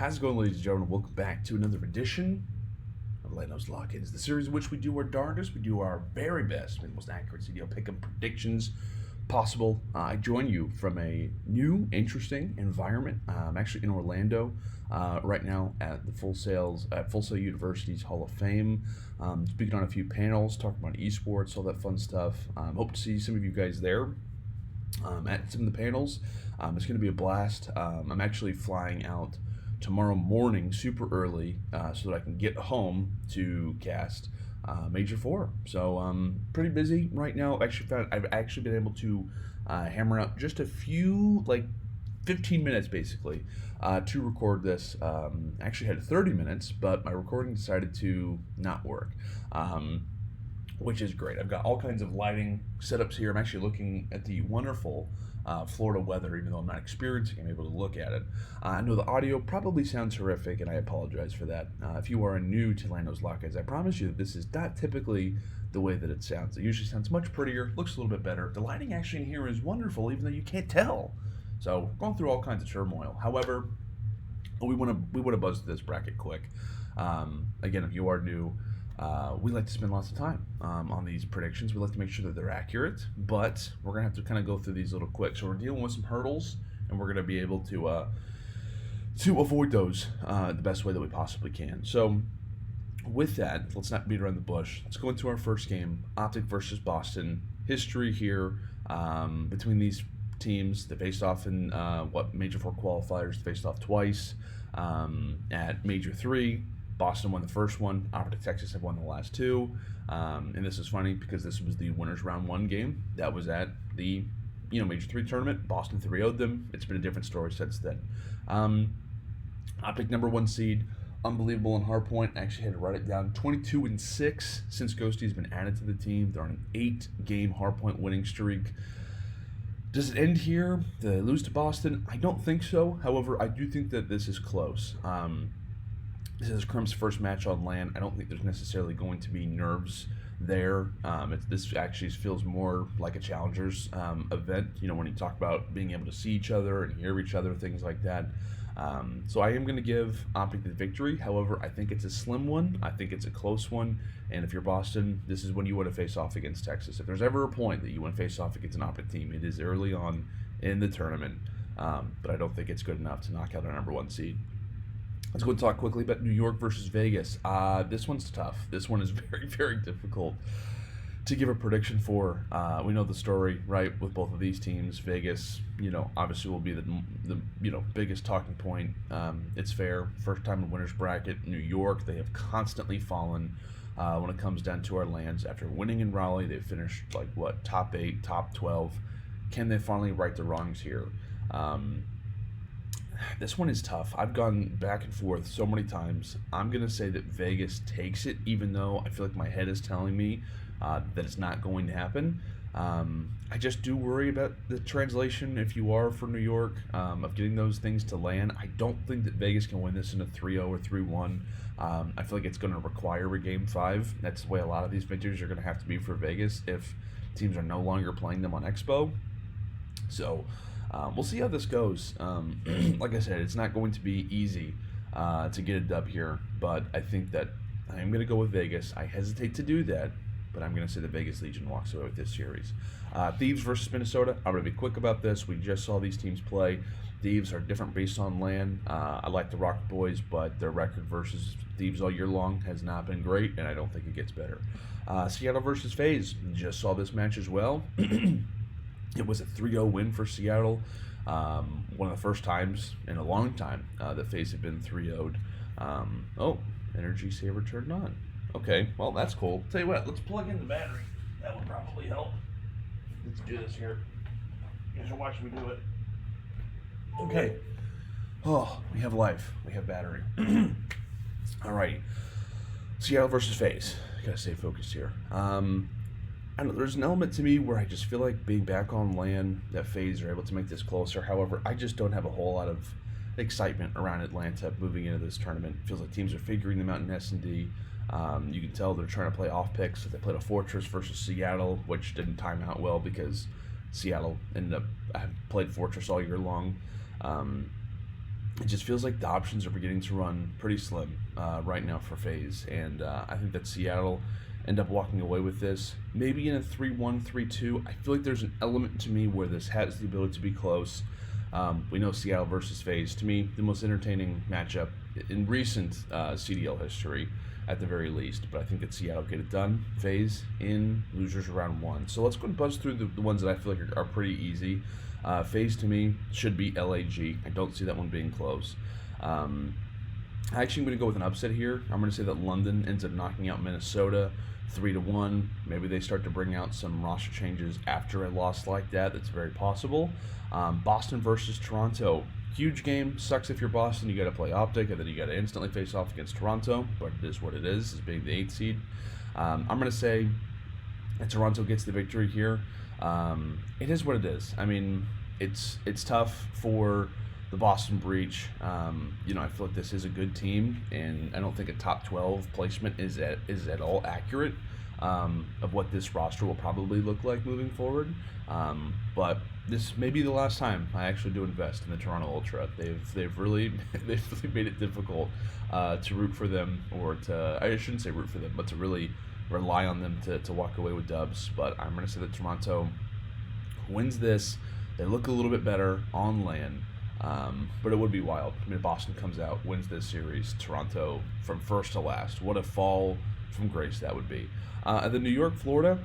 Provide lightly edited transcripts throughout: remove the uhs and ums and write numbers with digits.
How's it going, ladies and gentlemen? Welcome back to another edition of LandO's Lock-Ins, the series in which we do our darndest, we do our very best, most accurate CDL pick-em predictions possible. I join you from a new, interesting environment. I'm actually in Orlando right now at the Full Sail University's Hall of Fame, speaking on a few panels, talking about esports, all that fun stuff. Hope to see some of you guys there. At some of the panels. It's going to be a blast. I'm actually flying out tomorrow morning super early so that I can get home to cast Major 4. So pretty busy right now. I've actually been able to hammer out just a few, like 15 minutes basically, to record this. I actually had 30 minutes, but my recording decided to not work. Which is great. I've got all kinds of lighting setups here. I'm actually looking at the wonderful Florida weather, even though I'm not experiencing it, I'm able to look at it. I know the audio probably sounds horrific, and I apologize for that. If you are new to LandO's Lock-Ins, I promise you that this is not typically the way that it sounds. It usually sounds much prettier, looks a little bit better. The lighting actually in here is wonderful, even though you can't tell. So going through all kinds of turmoil. However, we want to buzz through this bracket quick. Again, if you are new, we like to spend lots of time on these predictions. We like to make sure that they're accurate, but we're going to have to kind of go through these a little quick. So we're dealing with some hurdles, and we're going to be able to avoid those the best way that we possibly can. So with that, let's not beat around the bush. Let's go into our first game, OPTIC versus Boston. History here between these teams. They faced off in Major 4 qualifiers. They faced off twice at Major 3. Boston won the first one. OPTIC Texas have won the last two. And this is funny because this was the winners round 1 game. That was at the Major 3 tournament. Boston 3-0'd them. It's been a different story since then. OPTIC number 1 seed. Unbelievable in hardpoint. Actually had to write it down. 22-6 since Ghosty's been added to the team. They're on an 8-game hardpoint winning streak. Does it end here? Do they lose to Boston? I don't think so. However, I do think that this is close. This is Crim's first match on LAN. I don't think there's necessarily going to be nerves there. This actually feels more like a challengers event, when you talk about being able to see each other and hear each other, things like that. So I am going to give OPTIC the victory. However, I think it's a slim one. I think it's a close one. And if you're Boston, this is when you want to face off against Texas. If there's ever a point that you want to face off against an OPTIC team, it is early on in the tournament. But I don't think it's good enough to knock out our number 1 seed. Let's go and talk quickly about New York versus Vegas. This one's tough. This one is very, very difficult to give a prediction for. We know the story, right, with both of these teams. Vegas, obviously will be the biggest talking point. It's fair. First time in winner's bracket. New York, they have constantly fallen when it comes down to our lands. After winning in Raleigh, they finished top 8, top 12. Can they finally right the wrongs here? This one is tough. I've gone back and forth so many times. I'm going to say that Vegas takes it, even though I feel like my head is telling me that it's not going to happen. I just do worry about the translation, if you are for New York, of getting those things to land. I don't think that Vegas can win this in a 3-0 or 3-1. I feel like it's going to require a Game 5. That's the way a lot of these victories are going to have to be for Vegas if teams are no longer playing them on Expo. So we'll see how this goes. Like I said, it's not going to be easy to get a dub here, but I think that I'm going to go with Vegas. I hesitate to do that, but I'm going to say the Vegas Legion walks away with this series. Thieves versus Minnesota. I'm going to be quick about this. We just saw these teams play. Thieves are different based on LAN. I like the Rocket Boys, but their record versus Thieves all year long has not been great, and I don't think it gets better. Seattle versus FaZe. Just saw this match as well. It was a 3-0 win for Seattle. One of the first times in a long time that FaZe had been 3-0'd. Energy saver turned on. Okay, well, that's cool. Tell you what, let's plug in the battery. That would probably help. Let's do this here. You guys are watching me do it. Okay. Oh, we have life. We have battery. All right. Seattle versus FaZe. Gotta stay focused here. I don't know, there's an element to me where I just feel like being back on LAN that FaZe are able to make this closer. However, I just don't have a whole lot of excitement around Atlanta moving into this tournament. It feels like teams are figuring them out in S&D. You can tell they're trying to play off picks. So they played a Fortress versus Seattle, which didn't time out well because Seattle ended up played Fortress all year long. it just feels like the options are beginning to run pretty slim right now for FaZe, and I think that Seattle end up walking away with this. Maybe in a 3-1, 3-2. I feel like there's an element to me where this has the ability to be close. We know Seattle versus FaZe, to me, the most entertaining matchup in recent CDL history, at the very least. But I think that Seattle get it done. FaZe in losers round 1. So let's go and buzz through the ones that I feel like are pretty easy. FaZe to me should be LAG. I don't see that one being close. Actually, I'm going to go with an upset here. I'm going to say that London ends up knocking out Minnesota 3-1. Maybe they start to bring out some roster changes after a loss like that. That's very possible. Boston versus Toronto. Huge game. Sucks if you're Boston. You got to play OPTIC, and then you got to instantly face off against Toronto. But it is what it is, as being the 8th seed. I'm going to say that Toronto gets the victory here. It is what it is. I mean, it's tough for the Boston Breach. I feel like this is a good team, and I don't think a top 12 placement is at all accurate of what this roster will probably look like moving forward. But this may be the last time I actually do invest in the Toronto Ultra. They've really made it difficult to root for them, or I shouldn't say root for them, but to really rely on them to walk away with dubs. But I'm going to say that Toronto wins this. They look a little bit better on LAN. But it would be wild. I mean, Boston comes out, wins this series, Toronto from first to last. What a fall from grace that would be. And then New York, Florida,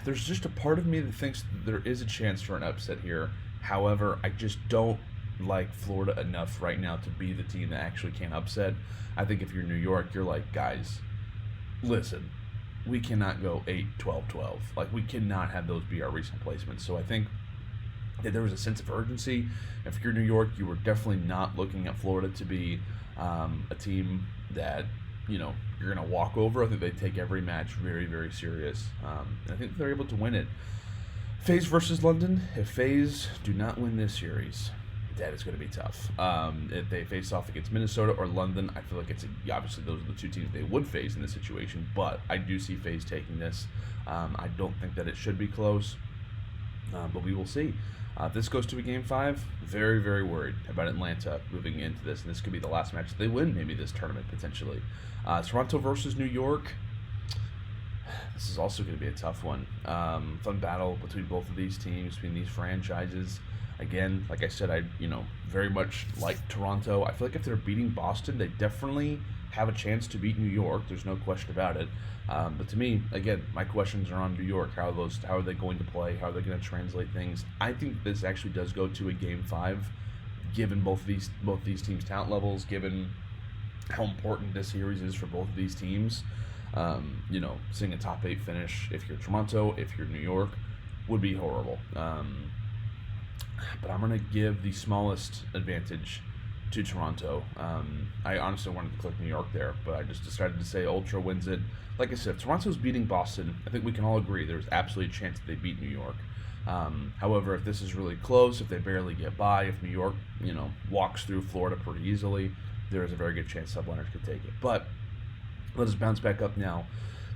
there's just a part of me that thinks there is a chance for an upset here. However, I just don't like Florida enough right now to be the team that actually can upset. I think if you're New York, you're like, guys, listen, we cannot go 8-12-12. Like, we cannot have those be our recent placements. So I think that there was a sense of urgency. If you're New York, you were definitely not looking at Florida to be a team that, you're going to walk over. I think they take every match very, very serious. And I think they're able to win it. FaZe versus London. If FaZe do not win this series, that is going to be tough. If they face off against Minnesota or London, I feel like obviously those are the two teams they would face in this situation, but I do see FaZe taking this. I don't think that it should be close, but we will see. If this goes to a Game 5, very, very worried about Atlanta moving into this, and this could be the last match that they win, maybe this tournament, potentially. Toronto versus New York. This is also going to be a tough one. Fun battle between both of these teams, between these franchises. Again, like I said, I very much like Toronto. I feel like if they're beating Boston, they definitely have a chance to beat New York. There's no question about it. But to me, again, my questions are on New York. How are they going to play? How are they going to translate things? I think this actually does go to a Game 5, given both these teams' talent levels, given how important this series is for both of these teams. Seeing a top 8 finish, if you're Toronto, if you're New York, would be horrible. But I'm going to give the smallest advantage to Toronto. I honestly wanted to click New York there, but I just decided to say Ultra wins it. Like I said, if Toronto's beating Boston, I think we can all agree there's absolutely a chance that they beat New York. However, if this is really close, if they barely get by, if New York, walks through Florida pretty easily, there is a very good chance Subliners could take it. But let us bounce back up now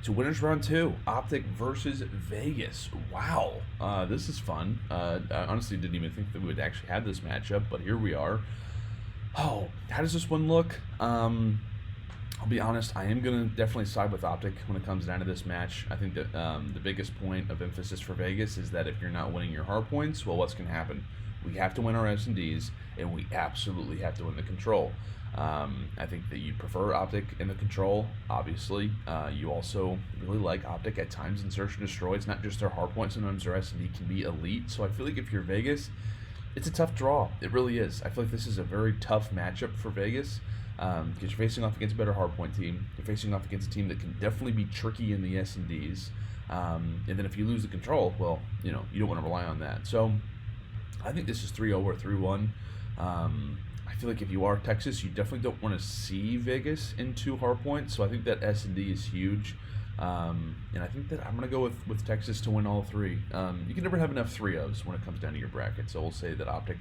to winners round 2, OPTIC versus Vegas. Wow, this is fun. I honestly didn't even think that we would actually have this matchup, but here we are. Oh, how does this one look? I'll be honest, I am going to definitely side with OPTIC when it comes down to this match. I think that the biggest point of emphasis for Vegas is that if you're not winning your hard points, well, what's going to happen? We have to win our S&Ds, and we absolutely have to win the control. I think that you prefer OPTIC in the control, obviously. You also really like OPTIC at times in Search and Destroy. It's not just their hard points, sometimes their S&D can be elite. So I feel like if you're Vegas, it's a tough draw. It really is. I feel like this is a very tough matchup for Vegas because you're facing off against a better hardpoint team. You're facing off against a team that can definitely be tricky in the S&Ds. And then if you lose the control, well, you don't want to rely on that. So I think this is 3-0 or 3-1. I feel like if you are Texas, you definitely don't want to see Vegas in 2 hardpoints. So I think that S&D is huge. And I think that I'm going to go with Texas to win all 3. You can never have enough 3-0s when it comes down to your bracket. So we'll say that OPTIC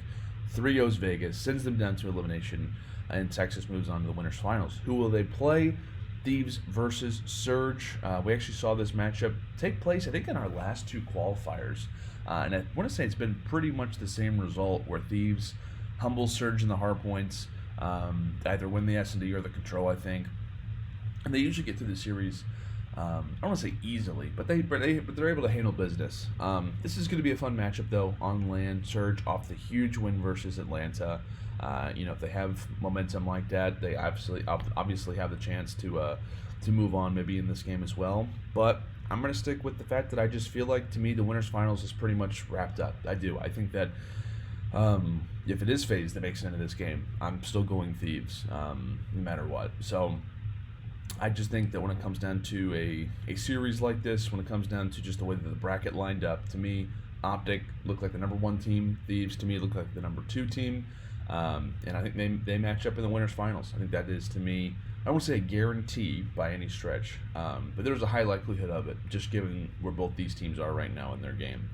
3-0s Vegas, sends them down to elimination, and Texas moves on to the winners finals. Who will they play? Thieves versus Surge. We actually saw this matchup take place, I think, in our last 2 qualifiers. And I want to say it's been pretty much the same result, where Thieves humbles Surge in the hardpoints. Either win the S&D or the Control, I think. And they usually get through the series, I don't want to say easily, but they're able to handle business. This is going to be a fun matchup, though, on land. Surge off the huge win versus Atlanta. If they have momentum like that, they obviously have the chance to move on maybe in this game as well. But I'm going to stick with the fact that I just feel like, to me, the winners finals is pretty much wrapped up. I do. I think that if it is FaZe that makes it into this game, I'm still going Thieves, no matter what. So I just think that when it comes down to a series like this, when it comes down to just the way that the bracket lined up, to me, OPTIC looked like the number 1 team. Thieves, to me, looked like the number 2 team. And I think they match up in the winners finals. I think that is, to me, I won't say a guarantee by any stretch, but there's a high likelihood of it, just given where both these teams are right now in their game.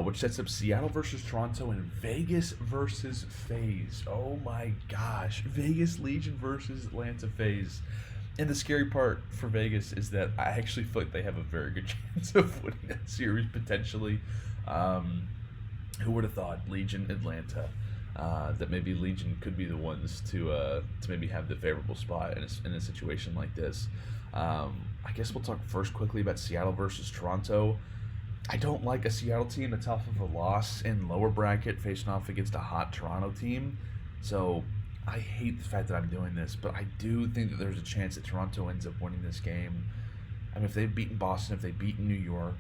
Which sets up Seattle versus Toronto and Vegas versus FaZe. Oh my gosh. Vegas Legion versus Atlanta FaZe. And the scary part for Vegas is that I actually feel like they have a very good chance of winning that series potentially. Who would have thought Legion, Atlanta, that maybe Legion could be the ones to maybe have the favorable spot in a situation like this. I guess we'll talk first quickly about Seattle versus Toronto. I don't like a Seattle team that's off of a loss in lower bracket facing off against a hot Toronto team. So I hate the fact that I'm doing this, but I do think that there's a chance that Toronto ends up winning this game. I mean, if they've beaten Boston, if they've beaten New York,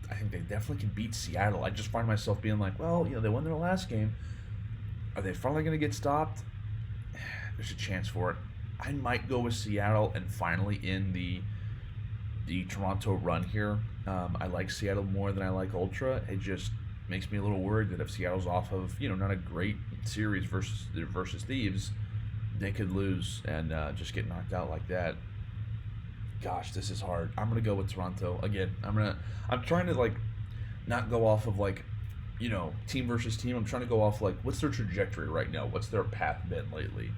I think they definitely can beat Seattle. I just find myself being like, well, they won their last game. Are they finally going to get stopped? There's a chance for it. I might go with Seattle and finally end the Toronto run here. I like Seattle more than I like Ultra. It just makes me a little worried that if Seattle's off of, not a great series versus Thieves, they could lose and just get knocked out like that. Gosh, this is hard. I'm gonna go with Toronto again. I'm trying to not go off of team versus team. I'm trying to go off what's their trajectory right now? What's their path been lately?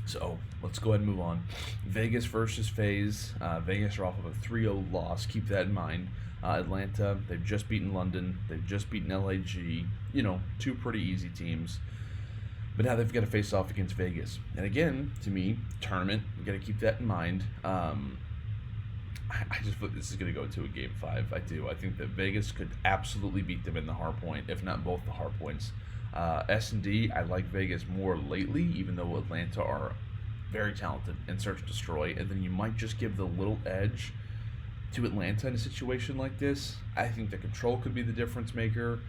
So let's go ahead and move on. Vegas versus FaZe. Vegas are off of a 3-0 loss. Keep that in mind. Atlanta, they've just beaten London. They've just beaten LAG. 2 pretty easy teams. But now they've got to face off against Vegas. And again, to me, tournament, you got to keep that in mind. I just feel this is going to go to a Game 5. I do. I think that Vegas could absolutely beat them in the hard point, if not both the hard points. S&D, I like Vegas more lately, even though Atlanta are very talented and Search and Destroy. And then you might just give the little edge to Atlanta in a situation like this. I think the Control could be the difference maker.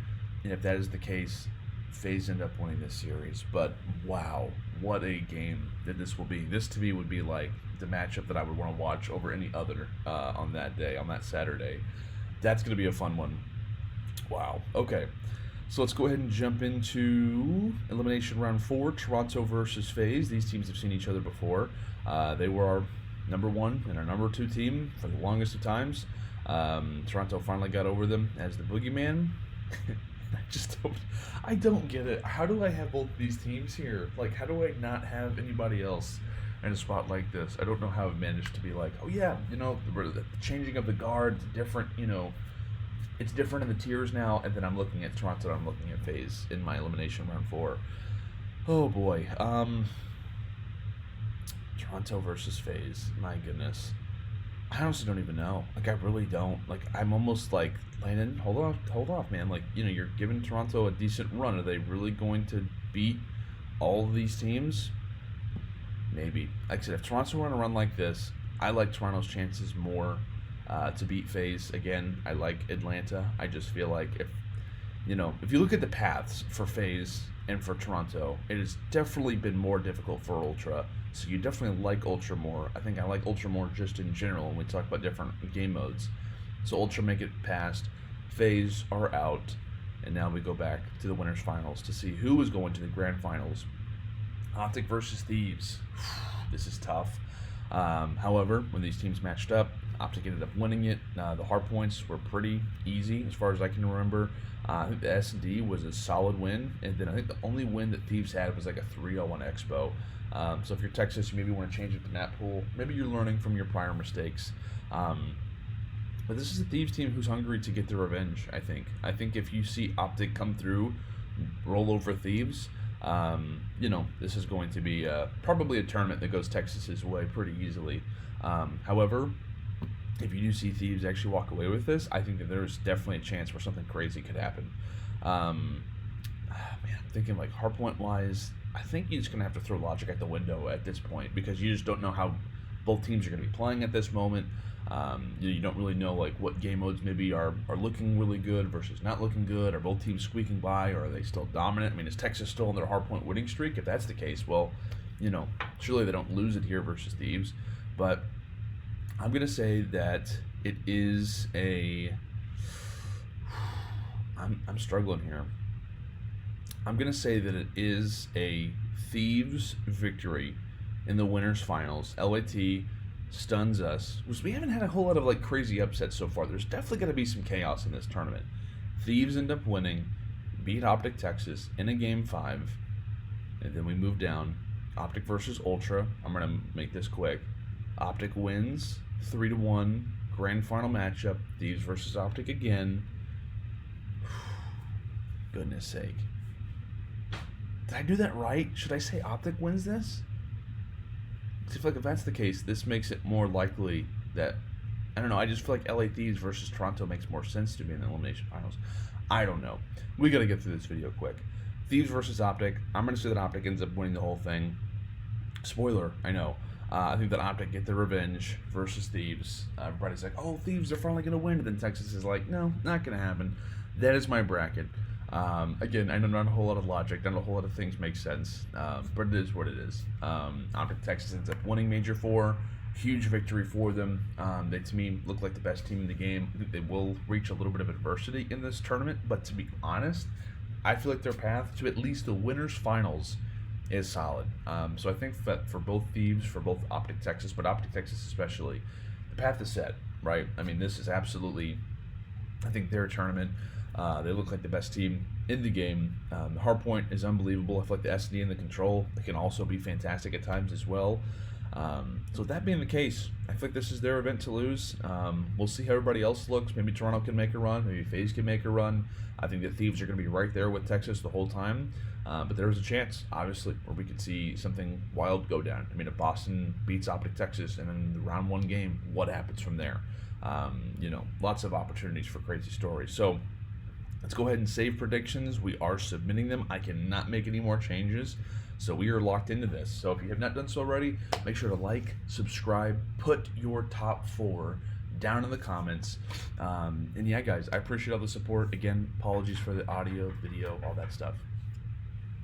And if that is the case, FaZe end up winning this series. But wow, what a game that this will be. This to me would be like the matchup that I would want to watch over any other on that day, on that Saturday. That's going to be a fun one. Wow. Okay. So let's go ahead and jump into Elimination Round 4, Toronto versus FaZe. These teams have seen each other before. They were our number 1 and our number 2 team for the longest of times. Toronto finally got over them as the boogeyman. I don't get it. How do I have both these teams here? How do I not have anybody else in a spot like this? I don't know how I've managed to be like, oh yeah, the changing of the guard, different, it's different in the tiers now, and then I'm looking at Toronto, I'm looking at FaZe in my Elimination Round 4. Oh boy. Toronto versus FaZe. My goodness. I honestly don't even know. I really don't. I'm almost Landon, hold off, man. You're giving Toronto a decent run. Are they really going to beat all of these teams? Maybe. Like I said, if Toronto were on a run like this, I like Toronto's chances more to beat FaZe. Again, I like Atlanta. I just feel like if you look at the paths for FaZe and for Toronto, it has definitely been more difficult for Ultra. So you definitely like Ultra more. I think I like Ultra more just in general when we talk about different game modes. So Ultra make it past, FaZe are out, and now we go back to the winners finals to see who is going to the grand finals. OPTIC versus Thieves. This is tough. However, when these teams matched up, OPTIC ended up winning it. The hard points were pretty easy as far as I can remember. I think the S&D was a solid win, and then I think the only win that Thieves had was a 3-0 on Expo. So if you're Texas, you maybe want to change it to that pool. Maybe you're learning from your prior mistakes. But this is a Thieves team who's hungry to get their revenge, I think. I think if you see OPTIC come through, roll over Thieves, This is going to be probably a tournament that goes Texas's way pretty easily. However, if you do see Thieves actually walk away with this, I think that there's definitely a chance where something crazy could happen. I'm thinking like hardpoint-wise, I think you're just going to have to throw logic out the window at this point because you just don't know how both teams are going to be playing at this moment. You don't really know like what game modes maybe are looking really good versus not looking good. Are both teams squeaking by, or are they still dominant? I mean, is Texas still on their hardpoint winning streak? If that's the case, well, surely they don't lose it here versus Thieves. But I'm going to say that it is a... I'm struggling here. I'm going to say that it is a Thieves victory in the winners finals. LAT stuns us. We haven't had a whole lot of like crazy upsets so far. There's definitely going to be some chaos in this tournament. Thieves end up winning, beat OPTIC Texas in a game 5, and then we move down. OPTIC versus Ultra. I'm going to make this quick. OPTIC wins 3-1. Grand final matchup. Thieves versus OPTIC again. Goodness sake. Did I do that right? Should I say OPTIC wins this? I feel like if that's the case, this makes it more likely that... I don't know, I just feel like LA Thieves versus Toronto makes more sense to me in the elimination finals. I don't know. We gotta get through this video quick. Thieves versus OPTIC. I'm gonna say that OPTIC ends up winning the whole thing. Spoiler, I know. I think that OPTIC get their revenge versus Thieves. Everybody's like, oh, Thieves are finally gonna win. And then Texas is like, no, not gonna happen. That is my bracket. Again, I know not a whole lot of logic, not a whole lot of things make sense, but it is what it is. OPTIC Texas ends up winning Major 4, huge victory for them. They, to me, look like the best team in the game. I think they will reach a little bit of adversity in this tournament, but to be honest, I feel like their path to at least the winners finals is solid. So I think that for both Thieves, for both OPTIC Texas, but OPTIC Texas especially, the path is set, right? I mean, this is absolutely, I think, their tournament. They look like the best team in the game. The hardpoint is unbelievable. I feel like the SD and the control, they can also be fantastic at times as well. So that being the case, I feel like this is their event to lose. We'll see how everybody else looks. Maybe Toronto can make a run. Maybe FaZe can make a run. I think the Thieves are going to be right there with Texas the whole time. But there's a chance, obviously, where we could see something wild go down. I mean, if Boston beats OPTIC Texas and then the round 1 game, what happens from there? Lots of opportunities for crazy stories. So let's go ahead and save predictions. We are submitting them. I cannot make any more changes. So we are locked into this. So if you have not done so already, make sure to like, subscribe, put your top 4 down in the comments. And yeah, guys, I appreciate all the support. Again, apologies for the audio, video, all that stuff.